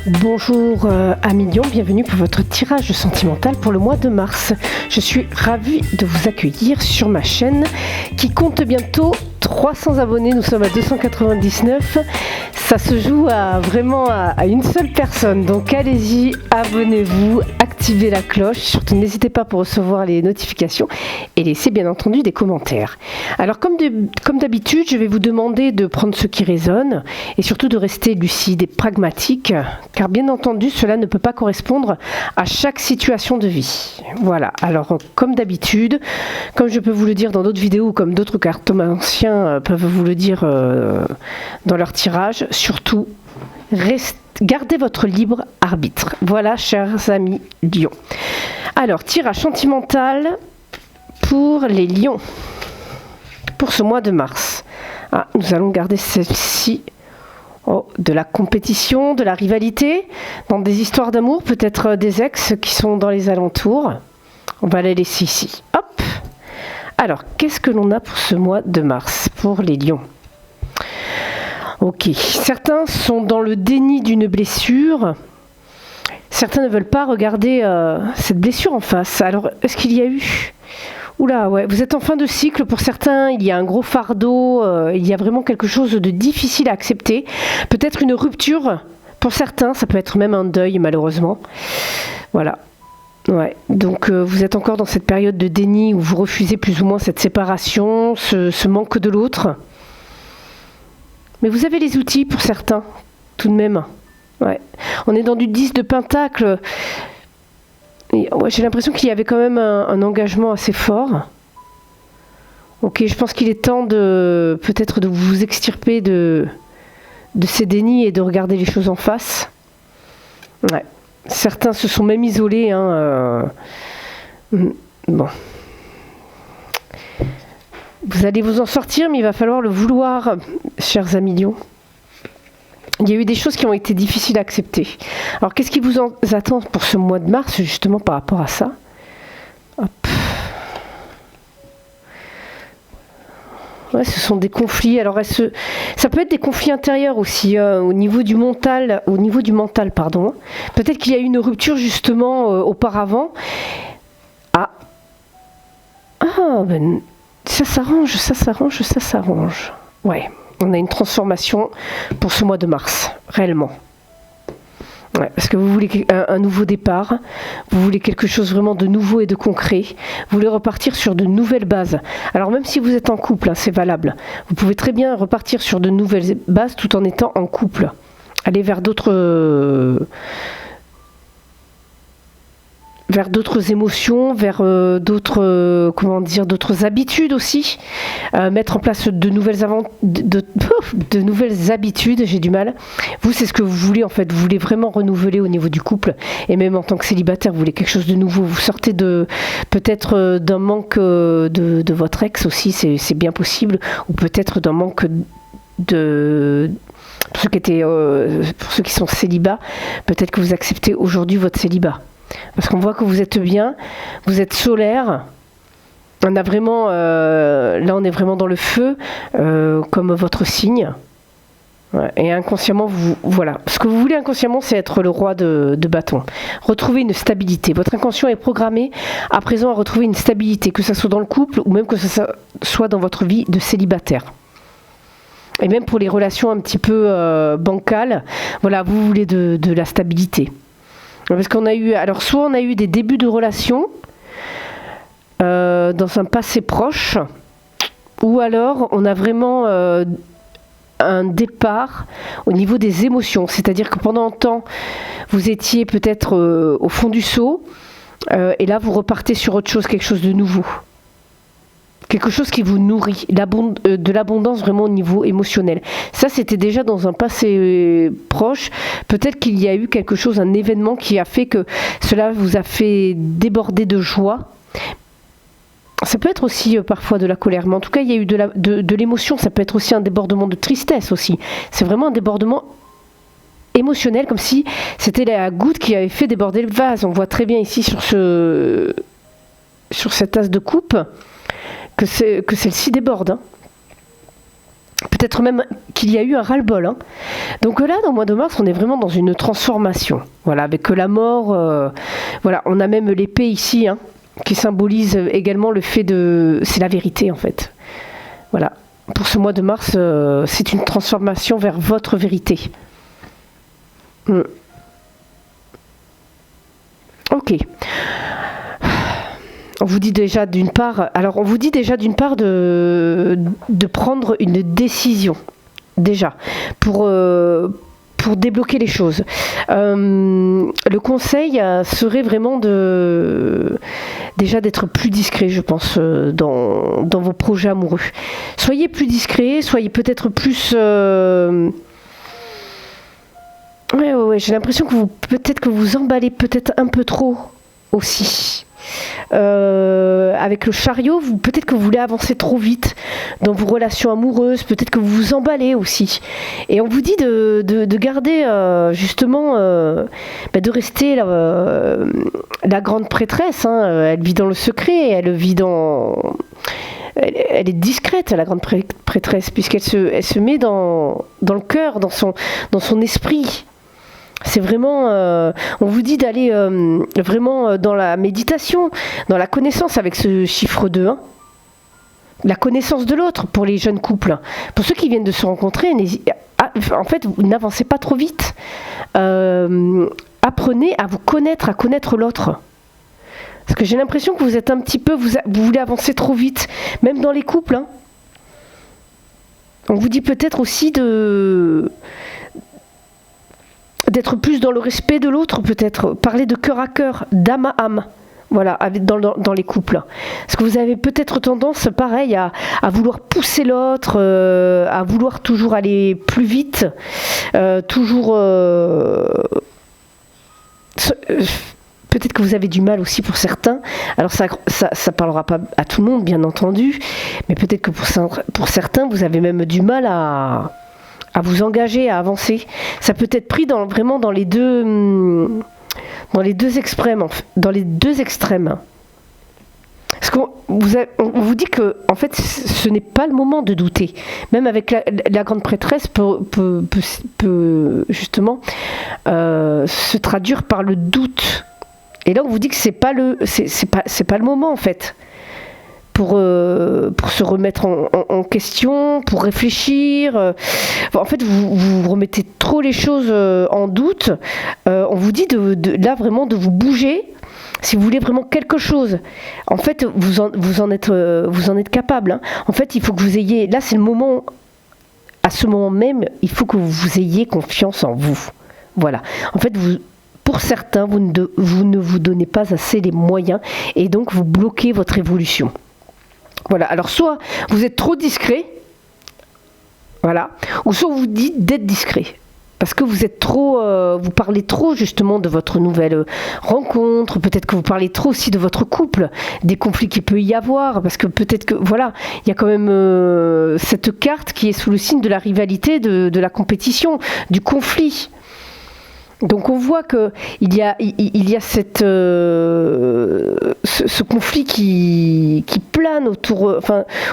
Bonjour amis Lion, bienvenue pour votre tirage sentimental pour le mois de mars. Je suis ravie de vous accueillir sur ma chaîne qui compte bientôt 300 abonnés, nous sommes à 299. Ça se joue vraiment à une seule personne, donc allez-y, abonnez-vous, activez la cloche, surtout n'hésitez pas pour recevoir les notifications et laissez bien entendu des commentaires. Alors comme d'habitude, je vais vous demander de prendre ce qui résonne et surtout de rester lucide et pragmatique, car bien entendu cela ne peut pas correspondre à chaque situation de vie. Voilà, alors comme d'habitude, comme je peux vous le dire dans d'autres vidéos ou comme d'autres cartomanciens peuvent vous le dire dans leur tirage, surtout gardez votre libre arbitre. Voilà, chers amis Lions. Alors, tirage sentimental pour les Lions pour ce mois de mars. Nous allons garder celle-ci. De la compétition, de la rivalité, dans des histoires d'amour, peut-être des ex qui sont dans les alentours. On va les laisser ici. Hop. Alors, qu'est-ce que l'on a pour ce mois de mars, pour les Lions? Ok, certains sont dans le déni d'une blessure. Certains ne veulent pas regarder cette blessure en face. Alors, est-ce qu'il y a eu... Oula, ouais, vous êtes en fin de cycle. Pour certains, il y a un gros fardeau. Il y a vraiment quelque chose de difficile à accepter. Peut-être une rupture. Pour certains, ça peut être même un deuil, malheureusement. Voilà. Ouais, donc vous êtes encore dans cette période de déni où vous refusez plus ou moins cette séparation, ce manque de l'autre. Mais vous avez les outils pour certains, tout de même. Ouais. On est dans du 10 de pentacle. Ouais, j'ai l'impression qu'il y avait quand même un engagement assez fort. Ok, je pense qu'il est temps de peut-être de vous extirper de ces dénis et de regarder les choses en face. Ouais. Certains se sont même isolés. Bon. Vous allez vous en sortir, mais il va falloir le vouloir, chers amis Lions. Il y a eu des choses qui ont été difficiles à accepter. Alors, qu'est-ce qui vous attend pour ce mois de mars, justement, par rapport à ça? Hop. Ouais, ce sont des conflits. Alors, ça peut être des conflits intérieurs aussi, au niveau du mental, pardon. Peut-être qu'il y a eu une rupture, justement, auparavant. Ça s'arrange. Ouais. On a une transformation pour ce mois de mars, réellement. Ouais, parce que vous voulez un nouveau départ, vous voulez quelque chose vraiment de nouveau et de concret, vous voulez repartir sur de nouvelles bases. Alors même si vous êtes en couple, c'est valable. Vous pouvez très bien repartir sur de nouvelles bases tout en étant en couple. Aller vers d'autres émotions, vers d'autres habitudes aussi, mettre en place de nouvelles habitudes, j'ai du mal. Vous, c'est ce que vous voulez en fait, vous voulez vraiment renouveler au niveau du couple, et même en tant que célibataire, vous voulez quelque chose de nouveau, vous sortez peut-être d'un manque de votre ex aussi, c'est bien possible, ou peut-être d'un manque pour ceux qui sont célibats, peut-être que vous acceptez aujourd'hui votre célibat. Parce qu'on voit que vous êtes bien, vous êtes solaire. On a vraiment, là on est vraiment dans le feu, comme votre signe. Ouais, et inconsciemment, voilà. Ce que vous voulez inconsciemment, c'est être le roi de bâton. Retrouver une stabilité. Votre inconscient est programmé à présent à retrouver une stabilité, que ce soit dans le couple ou même que ce soit dans votre vie de célibataire. Et même pour les relations un petit peu bancales, voilà, vous voulez de la stabilité. Parce qu'on a eu, alors soit on a eu des débuts de relations dans un passé proche, ou alors on a vraiment un départ au niveau des émotions. C'est-à-dire que pendant un temps, vous étiez peut-être au fond du seau, et là vous repartez sur autre chose, quelque chose de nouveau. Quelque chose qui vous nourrit, de l'abondance vraiment au niveau émotionnel. Ça, c'était déjà dans un passé proche. Peut-être qu'il y a eu quelque chose, un événement qui a fait que cela vous a fait déborder de joie. Ça peut être aussi parfois de la colère, mais en tout cas, il y a eu de l'émotion. Ça peut être aussi un débordement de tristesse aussi. C'est vraiment un débordement émotionnel, comme si c'était la goutte qui avait fait déborder le vase. On voit très bien ici sur cette tasse de coupe que celle-ci déborde. Peut-être même qu'il y a eu un ras-le-bol. Hein. Donc là, dans le mois de mars, on est vraiment dans une transformation. Voilà, avec la mort. Voilà, on a même l'épée ici, hein, qui symbolise également le fait de... C'est la vérité, en fait. Voilà. Pour ce mois de mars, c'est une transformation vers votre vérité. Ok. On vous dit déjà d'une part, de prendre une décision, déjà, pour débloquer les choses. Le conseil serait vraiment déjà d'être plus discret, je pense, dans vos projets amoureux. Soyez plus discret, soyez peut-être plus... Ouais, j'ai l'impression que peut-être que vous emballez peut-être un peu trop aussi. Avec le chariot, peut-être que vous voulez avancer trop vite dans vos relations amoureuses, peut-être que vous vous emballez aussi. Et on vous dit de garder justement, de rester la grande prêtresse. Hein. Elle vit dans le secret, elle vit dans... Elle est discrète, la grande prêtresse, puisqu'elle se met dans le cœur, dans son esprit. C'est vraiment, on vous dit d'aller vraiment dans la méditation, dans la connaissance avec ce chiffre 2, hein. La connaissance de l'autre pour les jeunes couples. Pour ceux qui viennent de se rencontrer, en fait, vous n'avancez pas trop vite. Apprenez à vous connaître, à connaître l'autre. Parce que j'ai l'impression que vous êtes un petit peu, vous voulez avancer trop vite, même dans les couples. Hein. On vous dit peut-être aussi d'être plus dans le respect de l'autre, peut-être parler de cœur à cœur, d'âme à âme, voilà, dans les couples. Parce que vous avez peut-être tendance, pareil, à vouloir pousser l'autre, à vouloir toujours aller plus vite, toujours... peut-être que vous avez du mal aussi pour certains. Alors ça parlera pas à tout le monde, bien entendu, mais peut-être que pour certains, vous avez même du mal à vous engager, à avancer. Ça peut être pris vraiment dans les deux extrêmes. Dans les deux extrêmes. Parce qu'on vous dit que en fait, ce n'est pas le moment de douter. Même avec la grande prêtresse peut justement se traduire par le doute. Et là, on vous dit que c'est pas le moment en fait. Pour se remettre en question, pour réfléchir. En fait, vous remettez trop les choses en doute. On vous dit là vraiment de vous bouger. Si vous voulez vraiment quelque chose, en fait, vous en êtes capable. Hein. En fait, il faut que vous ayez... Là, c'est le moment... À ce moment même, il faut que vous ayez confiance en vous. Voilà. En fait, pour certains, vous ne vous donnez pas assez les moyens et donc vous bloquez votre évolution. Voilà, alors soit vous êtes trop discret, voilà, ou soit vous dites d'être discret. Parce que vous êtes trop, vous parlez trop justement de votre nouvelle rencontre, peut-être que vous parlez trop aussi de votre couple, des conflits qu'il peut y avoir, parce que peut-être que, voilà, il y a quand même cette carte qui est sous le signe de la rivalité, de la compétition, du conflit. Donc on voit qu'il y a ce conflit qui plane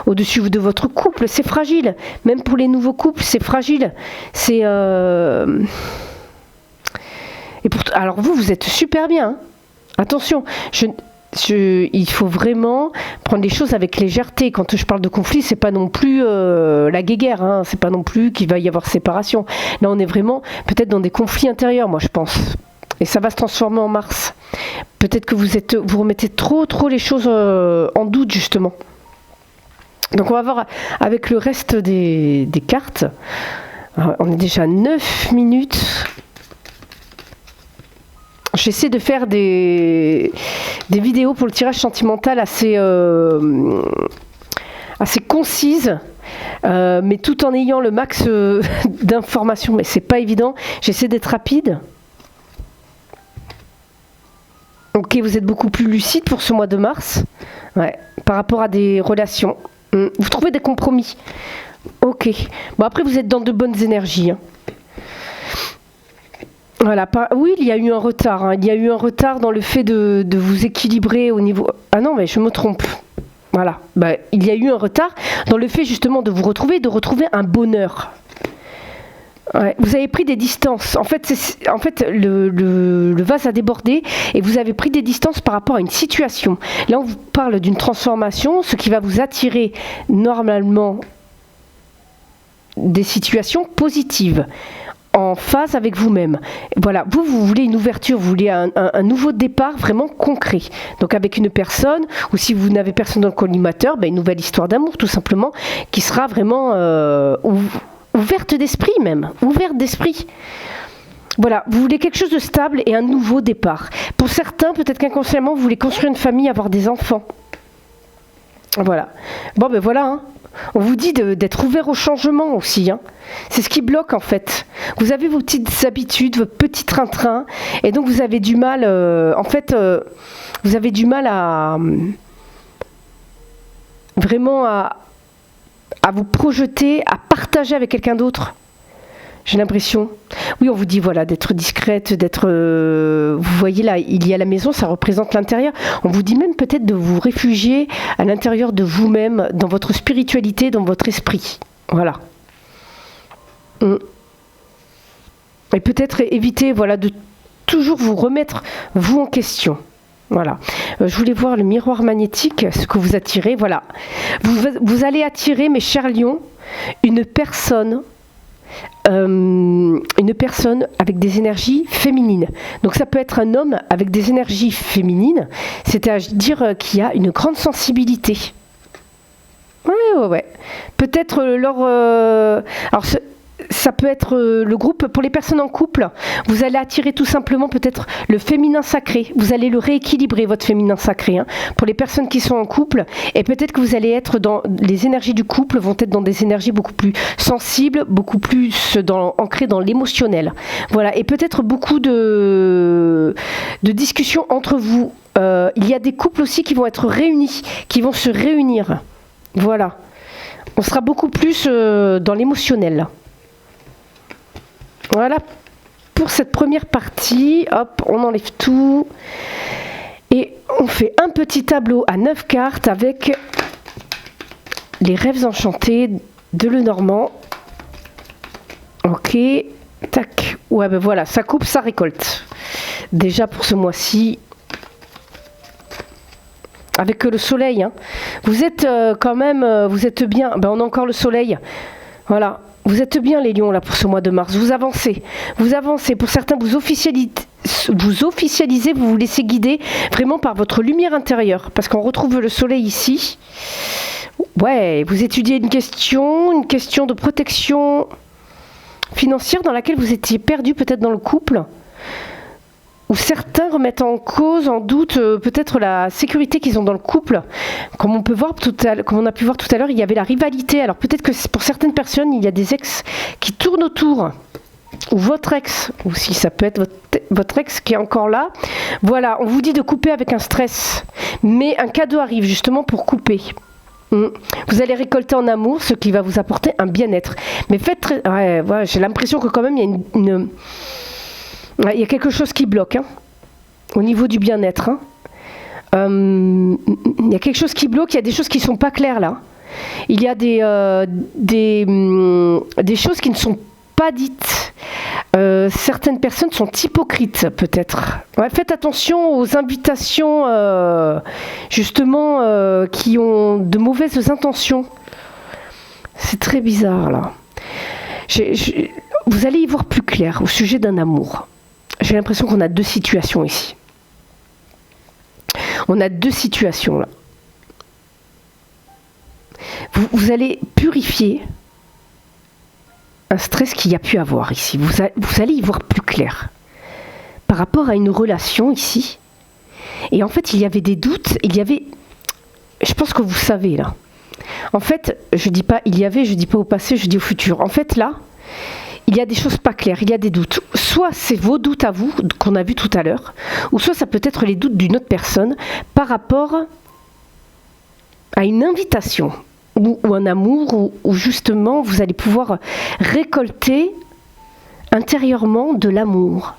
au-dessus de votre couple. C'est fragile. Même pour les nouveaux couples, c'est fragile. Alors vous êtes super bien. Hein. Attention, il faut vraiment prendre les choses avec légèreté. Quand je parle de conflit, c'est pas non plus la guéguerre, hein. C'est pas non plus qu'il va y avoir séparation. Là, on est vraiment peut-être dans des conflits intérieurs, moi je pense. Et ça va se transformer en mars. Peut-être que vous remettez trop les choses en doute justement. Donc on va voir avec le reste des cartes. Alors, on est déjà à 9 minutes. J'essaie de faire des vidéos pour le tirage sentimental assez concises, mais tout en ayant le max d'informations. Mais c'est pas évident. J'essaie d'être rapide. Ok, vous êtes beaucoup plus lucide pour ce mois de mars, ouais, par rapport à des relations. Vous trouvez des compromis. Ok. Bon, après, vous êtes dans de bonnes énergies. Hein. Voilà, oui, il y a eu un retard. Hein. Il y a eu un retard dans le fait de vous équilibrer au niveau... Ah non, mais je me trompe. Voilà, il y a eu un retard dans le fait justement de vous retrouver, de retrouver un bonheur. Ouais, vous avez pris des distances. En fait, le vase a débordé et vous avez pris des distances par rapport à une situation. Là, on vous parle d'une transformation, ce qui va vous attirer normalement des situations positives, en phase avec vous-même. Voilà, vous voulez une ouverture, vous voulez un nouveau départ vraiment concret. Donc avec une personne, ou si vous n'avez personne dans le collimateur, une nouvelle histoire d'amour tout simplement, qui sera vraiment ouverte d'esprit même, ouverte d'esprit. Voilà, vous voulez quelque chose de stable et un nouveau départ. Pour certains, peut-être qu'inconsciemment, vous voulez construire une famille, avoir des enfants. Voilà. Voilà, hein. On vous dit d'être ouvert au changement aussi. Hein. C'est ce qui bloque en fait. Vous avez vos petites habitudes, vos petits train-train, et donc vous avez du mal, vous avez du mal à vraiment à vous projeter, à partager avec quelqu'un d'autre. J'ai l'impression. Oui, on vous dit voilà d'être discrète, d'être. Vous voyez là, il y a la maison, ça représente l'intérieur. On vous dit même peut-être de vous réfugier à l'intérieur de vous-même, dans votre spiritualité, dans votre esprit. Voilà. Et peut-être éviter, voilà, de toujours vous remettre vous en question. Voilà. Je voulais voir le miroir magnétique, ce que vous attirez. Voilà. Vous allez attirer, mes chers lions, une personne avec des énergies féminines. Donc ça peut être un homme avec des énergies féminines, c'est-à-dire qui a une grande sensibilité. Ouais. Peut-être alors ça peut être le groupe pour les personnes en couple. Vous allez attirer tout simplement peut-être le féminin sacré. Vous allez le rééquilibrer, votre féminin sacré. Hein, pour les personnes qui sont en couple. Et peut-être que vous allez être dans... Les énergies du couple vont être dans des énergies beaucoup plus sensibles, beaucoup plus ancrées dans l'émotionnel. Voilà. Et peut-être beaucoup de discussions entre vous. Il y a des couples aussi qui vont être réunis, qui vont se réunir. Voilà. On sera beaucoup plus dans l'émotionnel. Voilà pour cette première partie. Hop, on enlève tout. Et on fait un petit tableau à 9 cartes avec les rêves enchantés de Lenormand. Ok, tac. Ouais, voilà, ça coupe, ça récolte. Déjà pour ce mois-ci. Avec le soleil. Hein. Vous êtes quand même, vous êtes bien. On a encore le soleil. Voilà. Vous êtes bien les lions là pour ce mois de mars, vous avancez. Pour certains vous officialisez, vous vous laissez guider vraiment par votre lumière intérieure, parce qu'on retrouve le soleil ici. Ouais, vous étudiez une question de protection financière dans laquelle vous étiez perdu peut-être dans le couple, où certains remettent en cause, en doute, peut-être la sécurité qu'ils ont dans le couple. Comme on a pu voir tout à l'heure, il y avait la rivalité. Alors peut-être que pour certaines personnes, il y a des ex qui tournent autour, ou votre ex, ou si ça peut être votre ex qui est encore là. Voilà, on vous dit de couper avec un stress, mais un cadeau arrive justement pour couper. Vous allez récolter en amour ce qui va vous apporter un bien-être. Mais faites j'ai l'impression que quand même il y a quelque chose qui bloque au niveau du bien-être. Il y a quelque chose qui bloque, il y a des choses qui ne sont pas claires là. Il y a des choses qui ne sont pas dites. Certaines personnes sont hypocrites peut-être. Ouais, faites attention aux invitations justement qui ont de mauvaises intentions. C'est très bizarre là. Vous allez y voir plus clair au sujet d'un amour. J'ai l'impression qu'on a deux situations ici. On a deux situations là. Vous allez purifier un stress qu'il y a pu avoir ici. Vous allez y voir plus clair. Par rapport à une relation ici. Et en fait, il y avait des doutes. Je pense que vous savez là. En fait, je dis pas il y avait, je dis pas au passé, je dis au futur. En fait là, il y a des choses pas claires, il y a des doutes. Soit c'est vos doutes à vous, qu'on a vu tout à l'heure, ou soit ça peut être les doutes d'une autre personne par rapport à une invitation, ou un amour, où justement vous allez pouvoir récolter intérieurement de l'amour.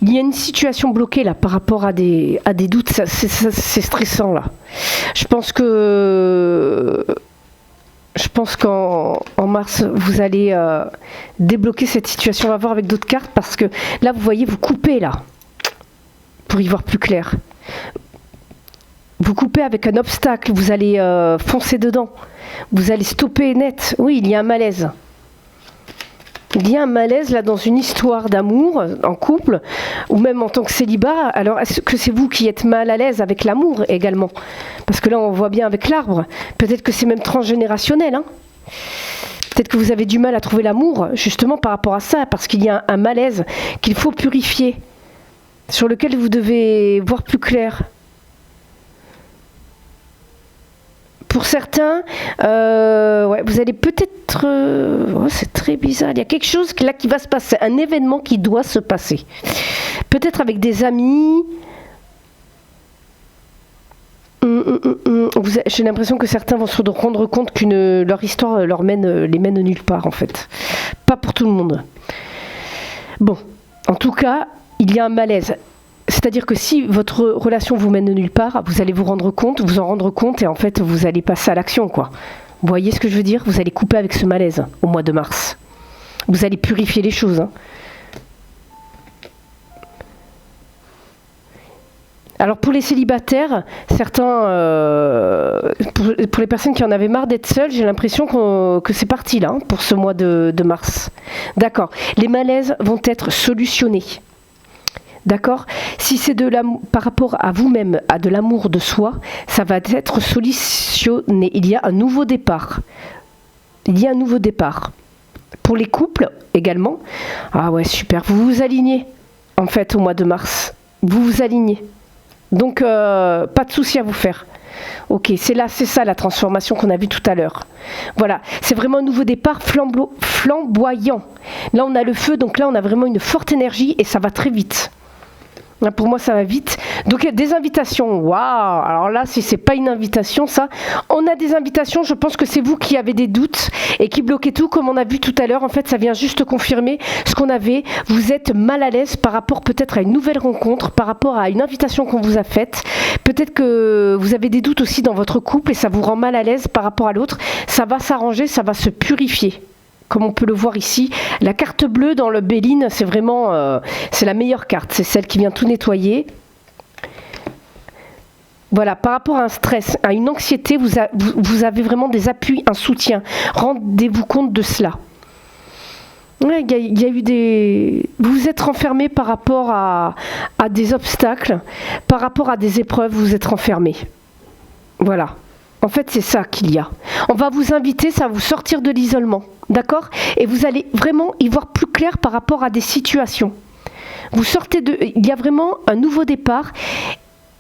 Il y a une situation bloquée là par rapport à des doutes, c'est stressant là. Je pense qu'en mars, vous allez débloquer cette situation. On va voir avec d'autres cartes parce que là, vous voyez, vous coupez là pour y voir plus clair. Vous coupez avec un obstacle, vous allez foncer dedans. Vous allez stopper net. Oui, il y a un malaise. Il y a un malaise là dans une histoire d'amour en couple ou même en tant que célibat. Alors est-ce que c'est vous qui êtes mal à l'aise avec l'amour également? Parce que là on voit bien avec l'arbre. Peut-être que c'est même transgénérationnel. Hein, peut-être que vous avez du mal à trouver l'amour justement par rapport à ça. Parce qu'il y a un malaise qu'il faut purifier. Sur lequel vous devez voir plus clair. Pour certains, ouais, vous allez peut-être... c'est très bizarre. Il y a quelque chose là qui va se passer. Un événement qui doit se passer. Peut-être avec des amis. J'ai l'impression que certains vont se rendre compte que leur histoire les mène nulle part, en fait. Pas pour tout le monde. Bon, en tout cas, il y a un malaise. C'est-à-dire que si votre relation vous mène nulle part, vous allez vous en rendre compte et en fait vous allez passer à l'action, quoi. Vous voyez ce que je veux dire? Vous allez couper avec ce malaise au mois de mars. Vous allez purifier les choses. Hein. Alors pour les célibataires, certains, pour les personnes qui en avaient marre d'être seules, j'ai l'impression que c'est parti là, hein, pour ce mois de mars. D'accord. Les malaises vont être solutionnés. D'accord? Si c'est par rapport à vous-même, à de l'amour de soi, ça va être solutionné. Il y a un nouveau départ. Il y a un nouveau départ. Pour les couples également. Ah ouais, super. Vous vous alignez, en fait, au mois de mars. Vous vous alignez. Donc, pas de souci à vous faire. Ok, c'est ça la transformation qu'on a vue tout à l'heure. Voilà, c'est vraiment un nouveau départ flamboyant. Là, on a le feu, donc là, on a vraiment une forte énergie et ça va très vite. Là, pour moi, ça va vite. Donc, il y a des invitations. Waouh! Alors là, si c'est pas une invitation, ça, on a des invitations. Je pense que c'est vous qui avez des doutes et qui bloquez tout, comme on a vu tout à l'heure. En fait, ça vient juste confirmer ce qu'on avait. Vous êtes mal à l'aise par rapport peut-être à une nouvelle rencontre, par rapport à une invitation qu'on vous a faite. Peut-être que vous avez des doutes aussi dans votre couple et ça vous rend mal à l'aise par rapport à l'autre. Ça va s'arranger, ça va se purifier. Comme on peut le voir ici, la carte bleue dans le Béline, c'est vraiment c'est la meilleure carte. C'est celle qui vient tout nettoyer. Voilà, par rapport à un stress, à une anxiété, vous avez vraiment des appuis, un soutien. Rendez-vous compte de cela. Ouais, il y a eu des... Vous vous êtes renfermé par rapport à des obstacles, par rapport à des épreuves, vous êtes renfermé. Voilà. En fait, c'est ça qu'il y a. On va vous inviter, ça va vous sortir de l'isolement, d'accord? Et vous allez vraiment y voir plus clair par rapport à des situations. Vous sortez de... Il y a vraiment un nouveau départ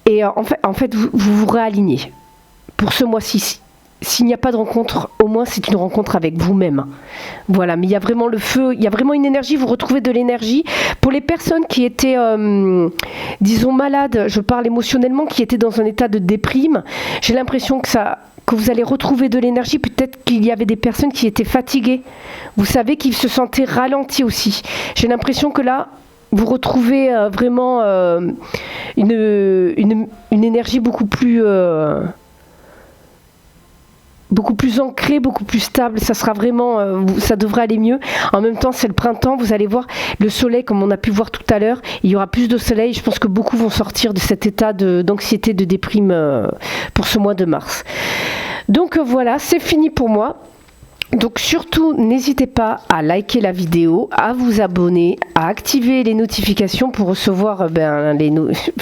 et en fait vous vous réalignez. Pour ce mois-ci, s'il n'y a pas de rencontre, au moins c'est une rencontre avec vous-même. Voilà, mais il y a vraiment le feu, il y a vraiment une énergie, vous retrouvez de l'énergie. Pour les personnes qui étaient, disons, malades, je parle émotionnellement, qui étaient dans un état de déprime, j'ai l'impression que vous allez retrouver de l'énergie. Peut-être qu'il y avait des personnes qui étaient fatiguées. Vous savez qu'ils se sentaient ralentis aussi. J'ai l'impression que là, vous retrouvez vraiment une énergie beaucoup plus ancré, beaucoup plus stable. Ça sera vraiment, ça devrait aller mieux. En même temps, c'est le printemps. Vous allez voir le soleil, comme on a pu voir tout à l'heure. Il y aura plus de soleil. Je pense que beaucoup vont sortir de cet état d'anxiété, de déprime pour ce mois de mars. Donc voilà, c'est fini pour moi. Donc surtout, n'hésitez pas à liker la vidéo, à vous abonner, à activer les notifications pour recevoir,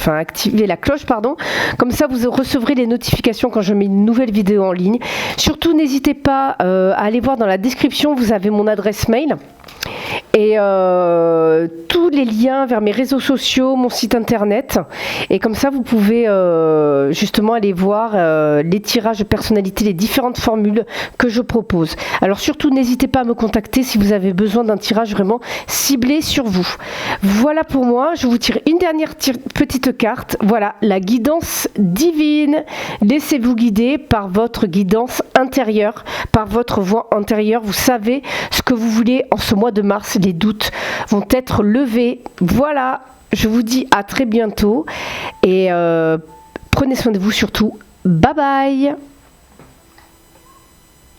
activer la cloche, pardon. Comme ça, vous recevrez les notifications quand je mets une nouvelle vidéo en ligne. Surtout, n'hésitez pas à aller voir dans la description, vous avez mon adresse mail. Et tous les liens vers mes réseaux sociaux, mon site internet. Et comme ça, vous pouvez justement aller voir les tirages de personnalité, les différentes formules que je propose. Alors surtout, n'hésitez pas à me contacter si vous avez besoin d'un tirage vraiment ciblé sur vous. Voilà pour moi. Je vous tire une dernière petite carte. Voilà, la guidance divine. Laissez-vous guider par votre guidance intérieure, par votre voix intérieure. Vous savez ce que vous voulez en ce mois de mars. Les doutes vont être levés. Voilà, je vous dis à très bientôt et prenez soin de vous surtout. Bye bye.